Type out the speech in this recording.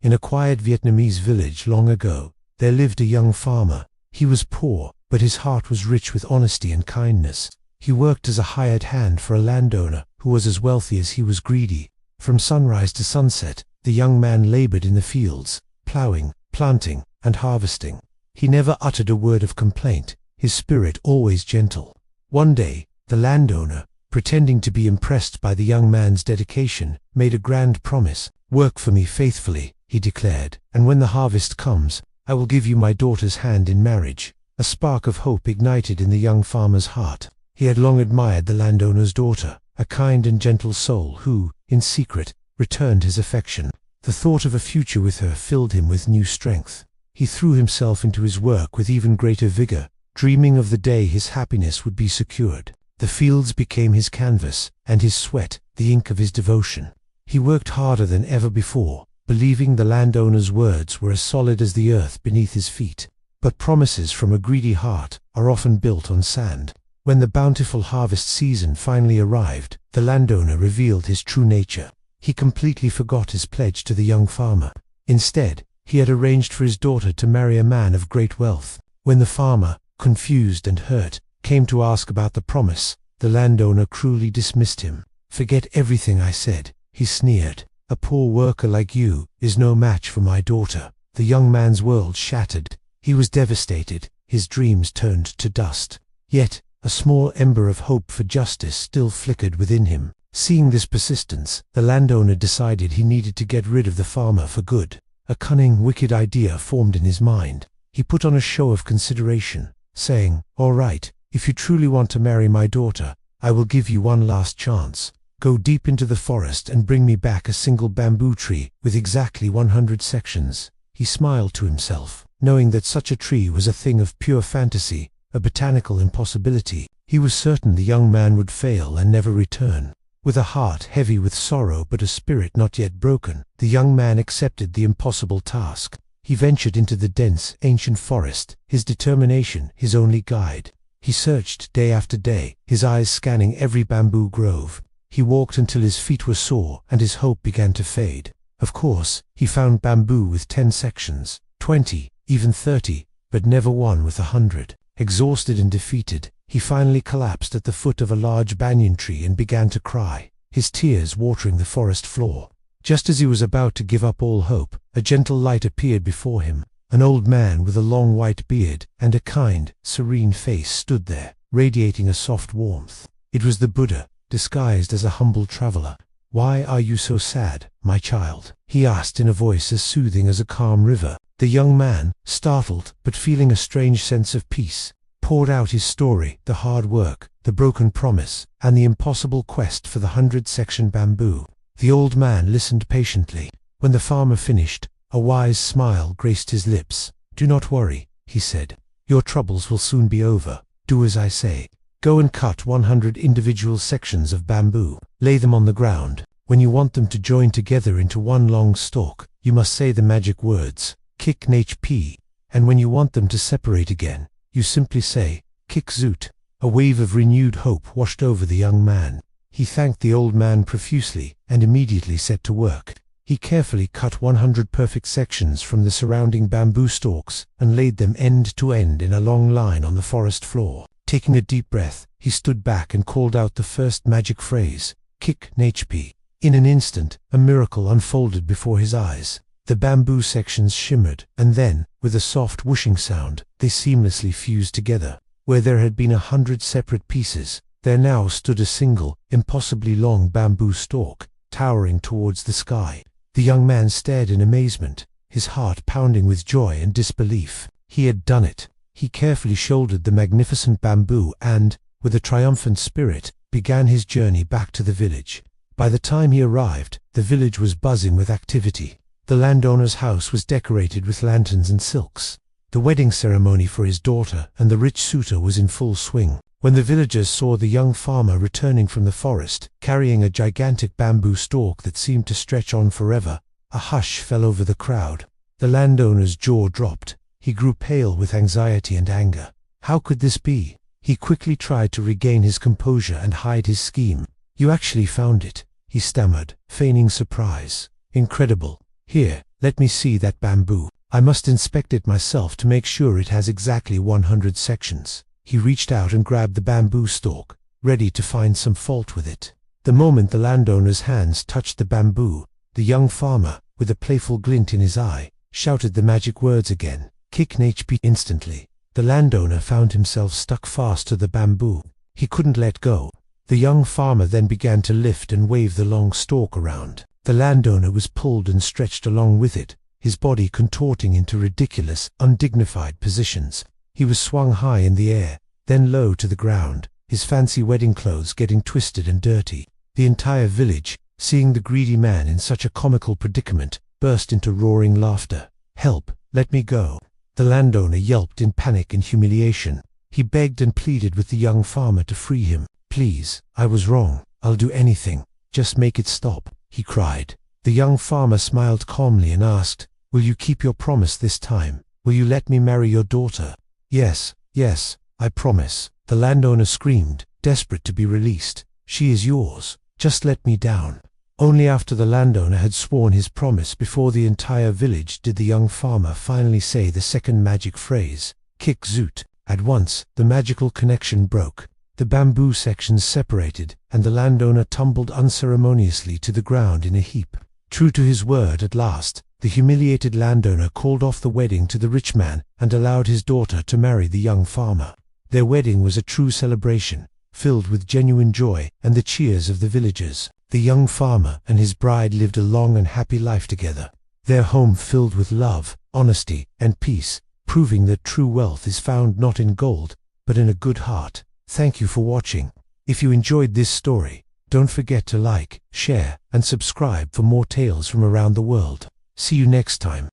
In a quiet Vietnamese village long ago, there lived a young farmer. He was poor, but his heart was rich with honesty and kindness. He worked as a hired hand for a landowner who was as wealthy as he was greedy. From sunrise to sunset, the young man labored in the fields, plowing, planting, and harvesting. He never uttered a word of complaint, his spirit always gentle. One day, the landowner, pretending to be impressed by the young man's dedication, made a grand promise. "Work for me faithfully," he declared, "and when the harvest comes, I will give you my daughter's hand in marriage." A spark of hope ignited in the young farmer's heart. He had long admired the landowner's daughter, a kind and gentle soul who, in secret, returned his affection. The thought of a future with her filled him with new strength. He threw himself into his work with even greater vigor, dreaming of the day his happiness would be secured. The fields became his canvas, and his sweat the ink of his devotion. He worked harder than ever before, believing the landowner's words were as solid as the earth beneath his feet. But promises from a greedy heart are often built on sand. When the bountiful harvest season finally arrived, the landowner revealed his true nature. He completely forgot his pledge to the young farmer. Instead, he had arranged for his daughter to marry a man of great wealth. When the farmer, confused and hurt, came to ask about the promise, the landowner cruelly dismissed him. "Forget everything I said," he sneered. "A poor worker like you is no match for my daughter." The young man's world shattered. He was devastated, his dreams turned to dust. Yet, a small ember of hope for justice still flickered within him. Seeing this persistence, the landowner decided he needed to get rid of the farmer for good. A cunning, wicked idea formed in his mind. He put on a show of consideration, saying, "All right, if you truly want to marry my daughter, I will give you one last chance. Go deep into the forest and bring me back a single bamboo tree with exactly 100 sections. He smiled to himself, knowing that such a tree was a thing of pure fantasy, a botanical impossibility. He was certain the young man would fail and never return. With a heart heavy with sorrow but a spirit not yet broken, the young man accepted the impossible task. He ventured into the dense, ancient forest, his determination his only guide. He searched day after day, his eyes scanning every bamboo grove. He walked until his feet were sore and his hope began to fade. Of course, he found bamboo with 10 sections, 20, even 30, but never one with 100. Exhausted and defeated, he finally collapsed at the foot of a large banyan tree and began to cry, his tears watering the forest floor. Just as he was about to give up all hope, a gentle light appeared before him. An old man with a long white beard and a kind, serene face stood there, radiating a soft warmth. It was the Buddha, disguised as a humble traveler. "Why are you so sad, my child?" he asked in a voice as soothing as a calm river. The young man, startled but feeling a strange sense of peace, poured out his story, the hard work, the broken promise, and the impossible quest for the 100-section bamboo. The old man listened patiently. When the farmer finished, a wise smile graced his lips. "Do not worry," he said. "Your troubles will soon be over. Do as I say. Go and cut 100 individual sections of bamboo. Lay them on the ground. When you want them to join together into one long stalk, you must say the magic words, Khắc, Nhập, and when you want them to separate again, you simply say, Khắc Zoot." A wave of renewed hope washed over the young man. He thanked the old man profusely and immediately set to work. He carefully cut 100 perfect sections from the surrounding bamboo stalks and laid them end to end in a long line on the forest floor. Taking a deep breath, he stood back and called out the first magic phrase, Khắc Nhập. In an instant, a miracle unfolded before his eyes. The bamboo sections shimmered, and then, with a soft whooshing sound, they seamlessly fused together. Where there had been 100 separate pieces, there now stood a single, impossibly long bamboo stalk, towering towards the sky. The young man stared in amazement, his heart pounding with joy and disbelief. He had done it. He carefully shouldered the magnificent bamboo and, with a triumphant spirit, began his journey back to the village. By the time he arrived, the village was buzzing with activity. The landowner's house was decorated with lanterns and silks. The wedding ceremony for his daughter and the rich suitor was in full swing. When the villagers saw the young farmer returning from the forest, carrying a gigantic bamboo stalk that seemed to stretch on forever, a hush fell over the crowd. The landowner's jaw dropped. He grew pale with anxiety and anger. How could this be? He quickly tried to regain his composure and hide his scheme. "You actually found it," he stammered, feigning surprise. "Incredible. Here, let me see that bamboo. I must inspect it myself to make sure it has exactly 100 sections. He reached out and grabbed the bamboo stalk, ready to find some fault with it. The moment the landowner's hands touched the bamboo, the young farmer, with a playful glint in his eye, shouted the magic words again. Kick HP. Instantly, the landowner found himself stuck fast to the bamboo. He couldn't let go. The young farmer then began to lift and wave the long stalk around. The landowner was pulled and stretched along with it, his body contorting into ridiculous, undignified positions. He was swung high in the air, then low to the ground, his fancy wedding clothes getting twisted and dirty. The entire village, seeing the greedy man in such a comical predicament, burst into roaring laughter. Help, let me go. The landowner yelped in panic and humiliation. He begged and pleaded with the young farmer to free him. Please, I was wrong. I'll do anything. Just make it stop, he cried. The young farmer smiled calmly and asked, will you keep your promise this time? Will you let me marry your daughter? Yes, yes, I promise. The landowner screamed, desperate to be released. She is yours. Just let me down. Only after the landowner had sworn his promise before the entire village did the young farmer finally say the second magic phrase, kick zoot. At once, the magical connection broke. The bamboo sections separated, and the landowner tumbled unceremoniously to the ground in a heap. True to his word at last, the humiliated landowner called off the wedding to the rich man and allowed his daughter to marry the young farmer. Their wedding was a true celebration, filled with genuine joy and the cheers of the villagers. The young farmer and his bride lived a long and happy life together, their home filled with love, honesty, and peace, proving that true wealth is found not in gold, but in a good heart. Thank you for watching. If you enjoyed this story, don't forget to like, share, and subscribe for more tales from around the world. See you next time.